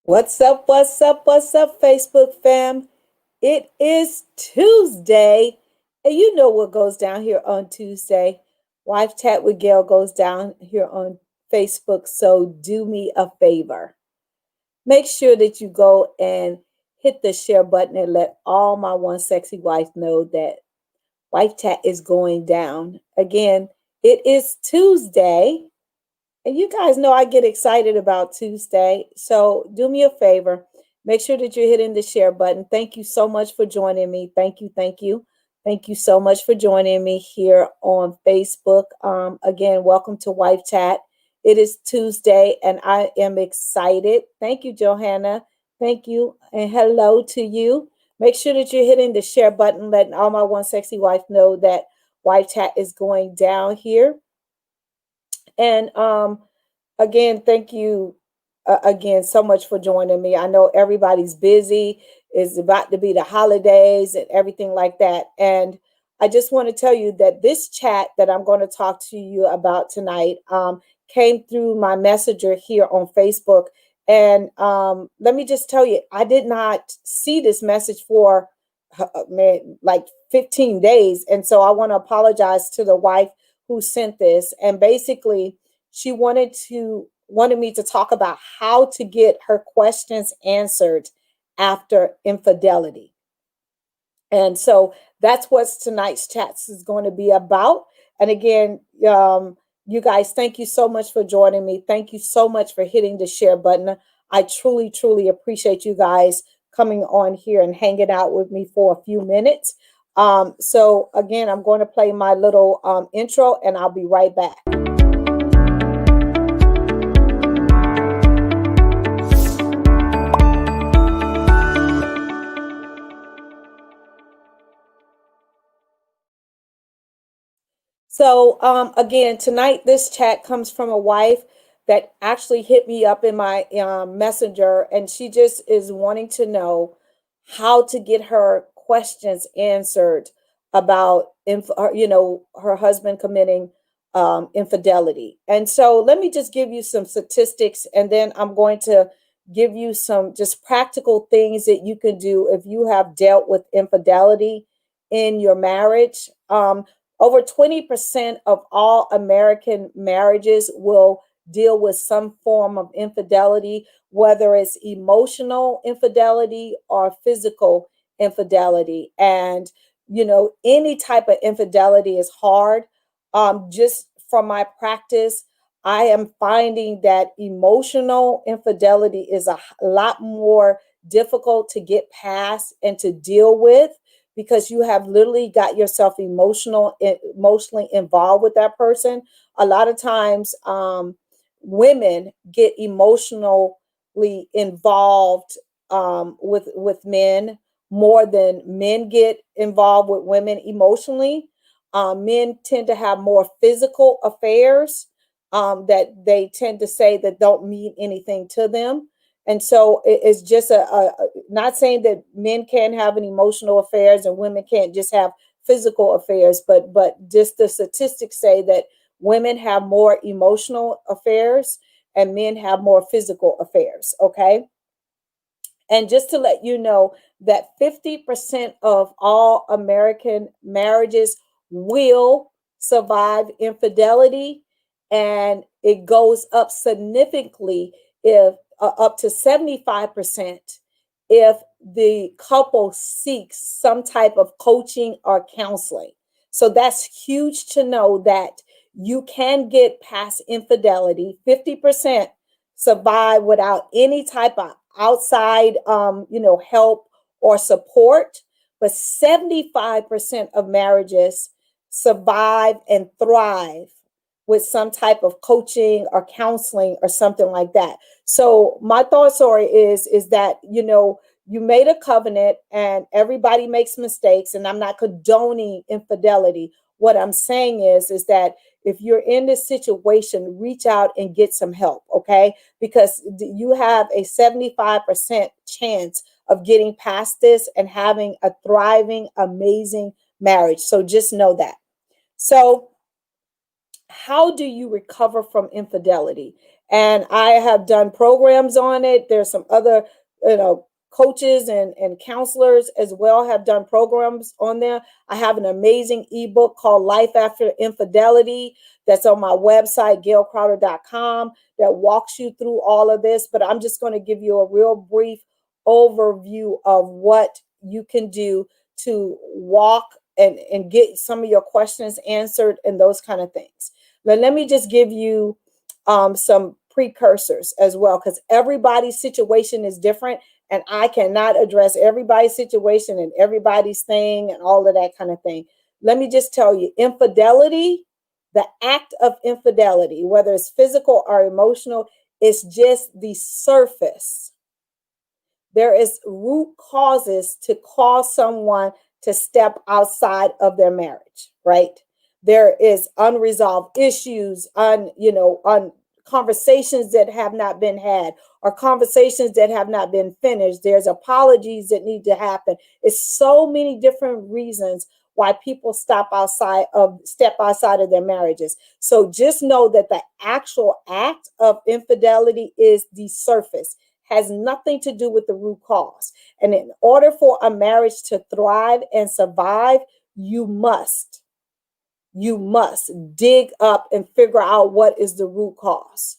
What's up? What's up? What's up, Facebook fam? It is Tuesday, and you know what goes down here on Tuesday. Wife Chat with Gail goes down here on Facebook. So do me a favor. Make sure that you go and hit the share button and let all my one sexy wife know that Wife Chat is going down. Again, it is Tuesday. And you guys know I get excited about Tuesday. So do me a favor. Make sure that you're hitting the share button. Thank you so much for joining me. Thank you. Thank you. Thank you so much for joining me here on Facebook. Again, welcome to Wife Chat. It is Tuesday and I am excited. Thank you, Johanna. Thank you. And hello to you. Make sure that you're hitting the share button, letting all my one sexy wife know that Wife Chat is going down here. And again, thank you again so much for joining me. I know everybody's busy. It's about to be the holidays and everything like that. And I just want to tell you that this chat that I'm going to talk to you about tonight came through my messenger here on Facebook. And let me just tell you, I did not see this message for man, like 15 days. And so I want to apologize to the wife who sent this. And basically, she wanted me to talk about how to get her questions answered after infidelity. And so that's what tonight's chats is going to be about. And again, you guys, thank you so much for joining me. Thank you so much for hitting the share button. I truly, truly appreciate you guys coming on here and hanging out with me for a few minutes. So again, I'm going to play my little intro and I'll be right back. So again, tonight this chat comes from a wife that actually hit me up in my messenger, and she just is wanting to know how to get her questions answered about, her husband committing infidelity. And so let me just give you some statistics, and then I'm going to give you some just practical things that you can do if you have dealt with infidelity in your marriage. Over 20% of all American marriages will deal with some form of infidelity, whether it's emotional infidelity or physical infidelity. And, any type of infidelity is hard. Just from my practice, I am finding that emotional infidelity is a lot more difficult to get past and to deal with because you have literally got yourself emotionally involved with that person. A lot of times, women get emotionally involved with men more than men get involved with women emotionally. Men tend to have more physical affairs that they tend to say that don't mean anything to them. And so it's just not saying that men can't have an emotional affairs and women can't just have physical affairs, but just the statistics say that women have more emotional affairs and men have more physical affairs. Okay. And just to let you know that 50% of all American marriages will survive infidelity, and it goes up significantly if up to 75% if the couple seeks some type of coaching or counseling. So that's huge to know that you can get past infidelity. 50% survive without any type of outside help or support, but 75% of marriages survive and thrive with some type of coaching or counseling or something like that. So my thought story is that you made a covenant and everybody makes mistakes, and I'm not condoning infidelity. What I'm saying is that if you're in this situation, reach out and get some help, okay? Because you have a 75% chance of getting past this and having a thriving, amazing marriage. So just know that. So how do you recover from infidelity? And I have done programs on it. There's some other, coaches and counselors as well have done programs on there. I have an amazing ebook called Life After Infidelity that's on my website, gailcrowder.com, that walks you through all of this. But I'm just going to give you a real brief overview of what you can do to walk and get some of your questions answered and those kind of things. Let me just give you some precursors as well, because everybody's situation is different, and I cannot address everybody's situation and everybody's thing and all of that kind of thing. Let me just tell you, infidelity, the act of infidelity, whether it's physical or emotional, is just the surface. There is root causes to cause someone to step outside of their marriage, right? There is unresolved issues, on conversations that have not been had, or conversations that have not been finished. There's apologies that need to happen. It's so many different reasons why people step outside of their marriages. So just know that the actual act of infidelity is the surface, has nothing to do with the root cause. And in order for a marriage to thrive and survive, you must dig up and figure out what is the root cause.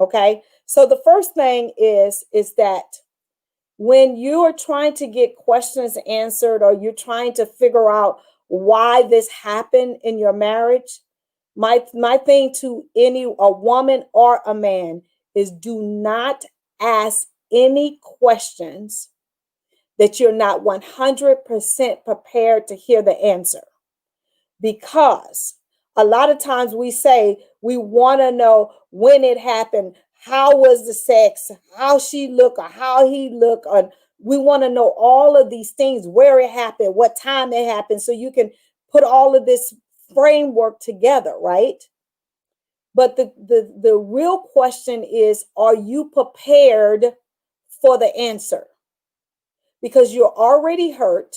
Okay? So the first thing is that when you are trying to get questions answered, or you're trying to figure out why this happened in your marriage, my thing to a woman or a man is, do not ask any questions that you're not 100% prepared to hear the answer. Because a lot of times we say we want to know when it happened, how was the sex, how she looked or how he looked, or we want to know all of these things, where it happened, what time it happened, so you can put all of this framework together, right? But the real question is, are you prepared for the answer? Because you're already hurt.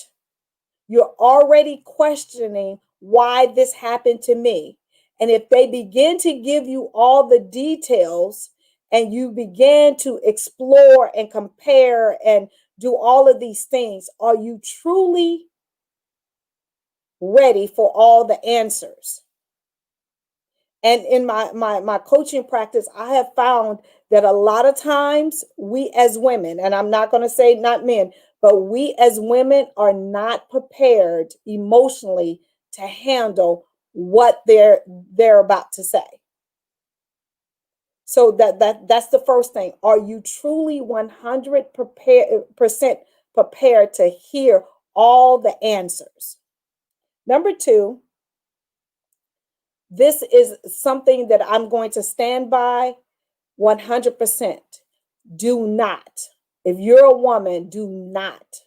You're already questioning why this happened to me. And if they begin to give you all the details and you begin to explore and compare and do all of these things, are you truly ready for all the answers? And in my coaching practice, I have found that a lot of times we as women, and I'm not going to say not men, but we as women are not prepared emotionally to handle what they're about to say. So that's the first thing. Are you truly 100% prepared to hear all the answers? Number two, this is something that I'm going to stand by 100%. Do not, if you're a woman, do not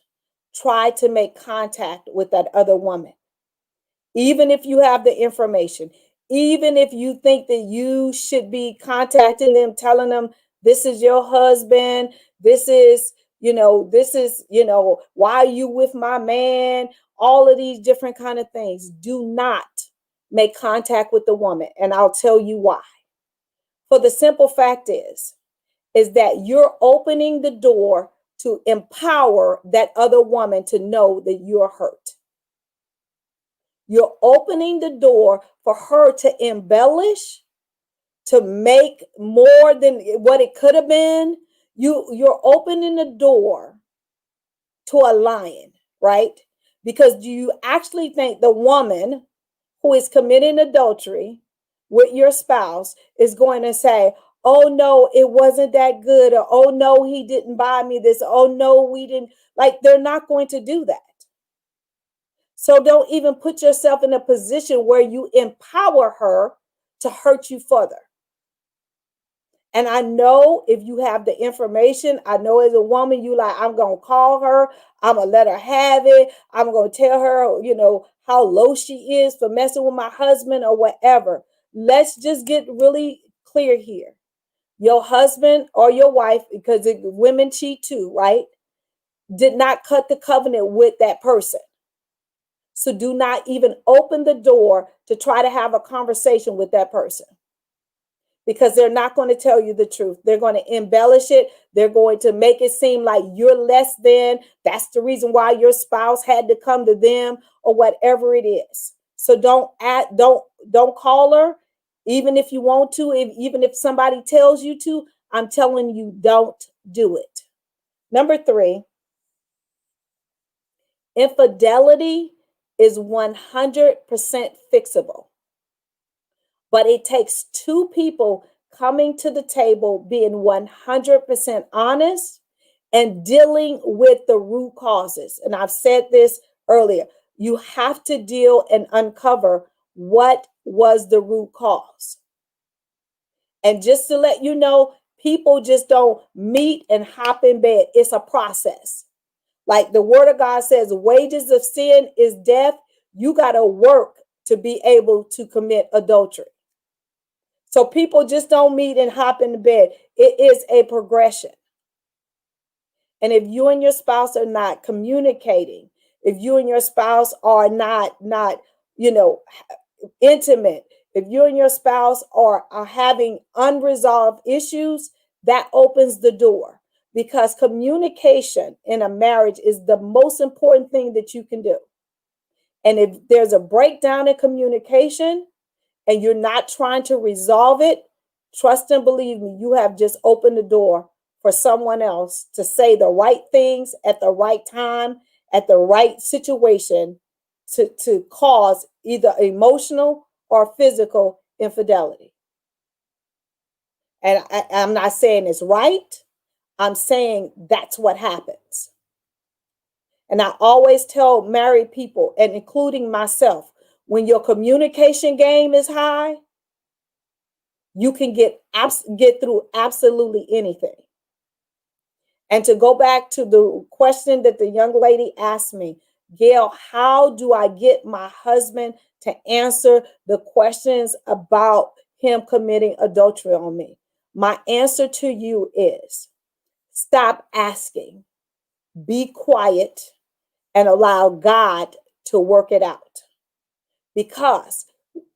try to make contact with that other woman. Even if you have the information, even if you think that you should be contacting them, telling them, this is your husband, why are you with my man? All of these different kind of things. Do not make contact with the woman. And I'll tell you why. For the simple fact is that you're opening the door to empower that other woman to know that you're hurt. You're opening the door for her to embellish, to make more than what it could have been. You're opening the door to a lion, right? Because do you actually think the woman who is committing adultery with your spouse is going to say, oh no, it wasn't that good, or oh no, he didn't buy me this, oh no, we didn't? Like, they're not going to do that. So don't even put yourself in a position where you empower her to hurt you further. And I know if you have the information, I know as a woman, you like, I'm going to call her. I'm going to let her have it. I'm going to tell her, how low she is for messing with my husband or whatever. Let's just get really clear here. Your husband or your wife, because women cheat too, right? Did not cut the covenant with that person. So do not even open the door to try to have a conversation with that person, because they're not going to tell you the truth. They're going to embellish it. They're going to make it seem like you're less than. That's the reason why your spouse had to come to them, or whatever it is. So don't call her, even if you want to, even if somebody tells you to. I'm telling you, don't do it. Number 3, infidelity is 100% fixable. But it takes two people coming to the table, being 100% honest and dealing with the root causes. And I've said this earlier. You have to deal and uncover what was the root cause. And just to let you know, people just don't meet and hop in bed. It's a process. Like the word of God says, wages of sin is death. You got to work to be able to commit adultery. So people just don't meet and hop in the bed. It is a progression. And if you and your spouse are not communicating, if you and your spouse are not intimate, if you and your spouse are having unresolved issues, that opens the door, because communication in a marriage is the most important thing that you can do. And if there's a breakdown in communication and you're not trying to resolve it, trust and believe me, you have just opened the door for someone else to say the right things at the right time, at the right situation, to cause either emotional or physical infidelity. And I'm not saying it's right. I'm saying that's what happens. And I always tell married people, and including myself, when your communication game is high, you can get through absolutely anything. And to go back to the question that the young lady asked me, Gail, how do I get my husband to answer the questions about him committing adultery on me? My answer to you is stop asking, be quiet, and allow God to work it out. Because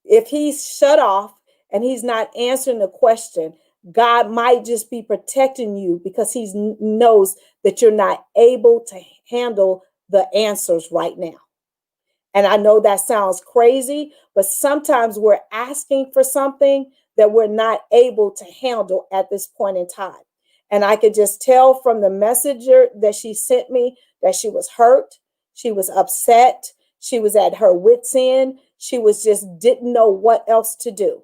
if he's shut off and he's not answering the question, God might just be protecting you because he knows that you're not able to handle the answers right now. And I know that sounds crazy, but sometimes we're asking for something that we're not able to handle at this point in time. And I could just tell from the messenger that she sent me that she was hurt, she was upset, she was at her wit's end, she was just didn't know what else to do.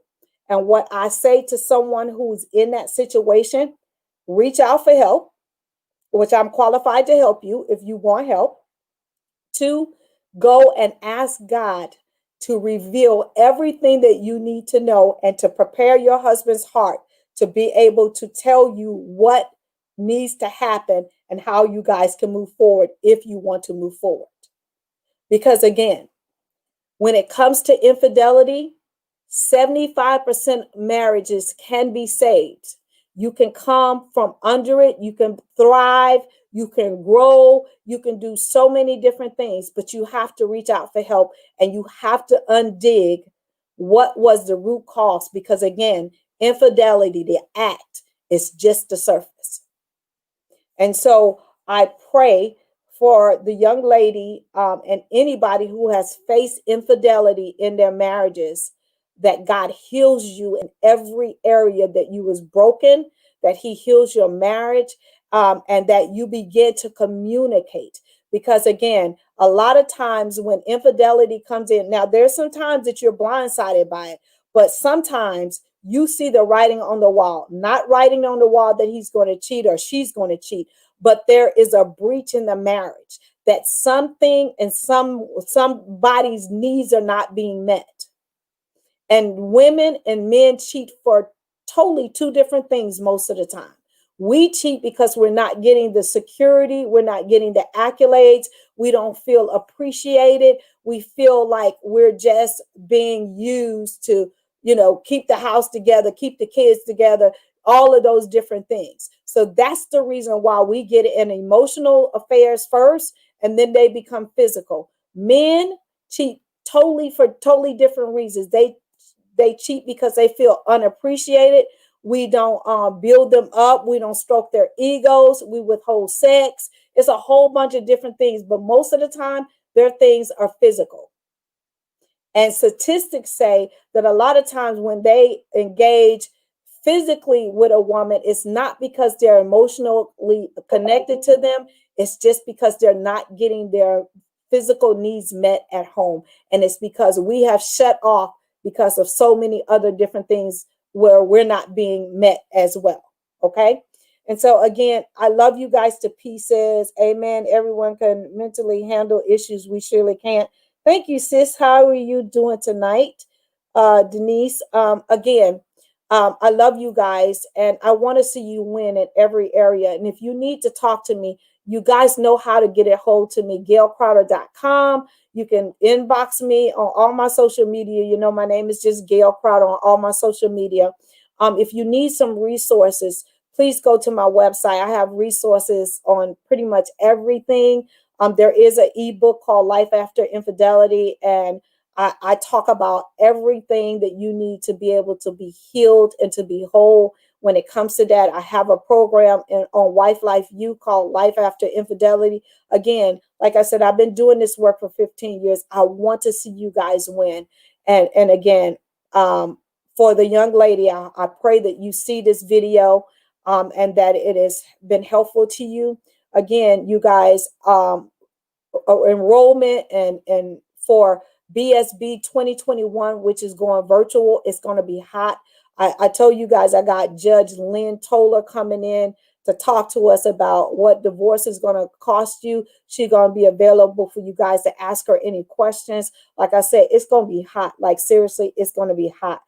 And what I say to someone who's in that situation, reach out for help, which I'm qualified to help you if you want help. 2, go and ask God to reveal everything that you need to know and to prepare your husband's heart to be able to tell you what needs to happen and how you guys can move forward if you want to move forward. Because again, when it comes to infidelity, 75% marriages can be saved. You can come from under it. You can thrive. You can grow. You can do so many different things, but you have to reach out for help and you have to undig what was the root cause. Because again, infidelity, the act, is just the surface. And so I pray for the young lady and anybody who has faced infidelity in their marriages, that God heals you in every area that you was broken, that he heals your marriage, and that you begin to communicate. Because again, a lot of times when infidelity comes in, now there's some times that you're blindsided by it, but sometimes you see the writing on the wall, not writing on the wall that he's going to cheat or she's going to cheat, but there is a breach in the marriage, that something and somebody's needs are not being met. And women and men cheat for totally two different things most of the time. We cheat because we're not getting the security, we're not getting the accolades, we don't feel appreciated, we feel like we're just being used to, keep the house together, keep the kids together, all of those different things. So that's the reason why we get in emotional affairs first, and then they become physical. Men, cheat totally for totally different reasons. They cheat because they feel unappreciated. We don't build them up. We don't stroke their egos. We withhold sex. It's a whole bunch of different things, but most of the time, their things are physical. And statistics say that a lot of times when they engage physically with a woman, it's not because they're emotionally connected to them. It's just because they're not getting their physical needs met at home. And it's because we have shut off because of so many other different things where we're not being met as well. Okay. And so, again, I love you guys to pieces. Amen. Everyone can mentally handle issues. We surely can't. Thank you, sis. How are you doing tonight? Denise, again, I love you guys and I want to see you win in every area. And if you need to talk to me, you guys know how to get a hold to me, gailcrowder.com. You can inbox me on all my social media. You know, my name is just Gail Crowder on all my social media. If you need some resources, please go to my website. I have resources on pretty much everything. There is an ebook called Life After Infidelity, and I talk about everything that you need to be able to be healed and to be whole when it comes to that. I have a program on Wife Life U called Life After Infidelity. Again, like I said, I've been doing this work for 15 years. I want to see you guys win. And again, for the young lady, I pray that you see this video and that it has been helpful to you. Again, you guys, enrollment and for BSB 2021, which is going virtual, it's going to be hot. I told you guys I got Judge Lynn Toller coming in to talk to us about what divorce is going to cost you. She's going to be available for you guys to ask her any questions. Like I said, it's going to be hot. Like seriously, it's going to be hot.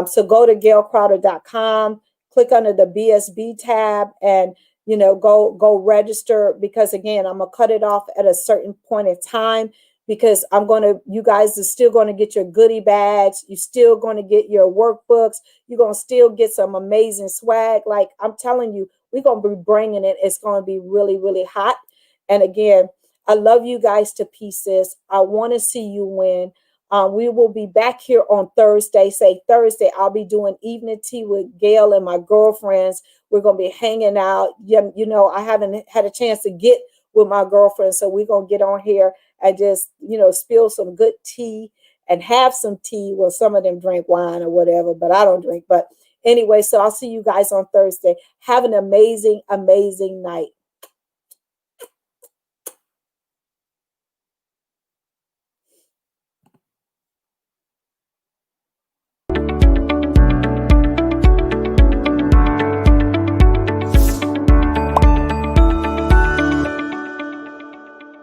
So go to gailcrowder.com, click under the BSB tab, and go register, because again, I'm gonna cut it off at a certain point in time, because you guys are still going to get your goodie bags. You're still going to get your workbooks. You're going to still get some amazing swag. Like I'm telling you, we're going to be bringing it. It's going to be really, really hot. And again, I love you guys to pieces. I want to see you win. We will be back here on Thursday. Say Thursday, I'll be doing evening tea with Gail and my girlfriends. We're going to be hanging out. I haven't had a chance to get with my girlfriend, so we're going to get on here and just, spill some good tea and have some tea. Well, some of them drink wine or whatever, but I don't drink. But anyway, so I'll see you guys on Thursday. Have an amazing, amazing night.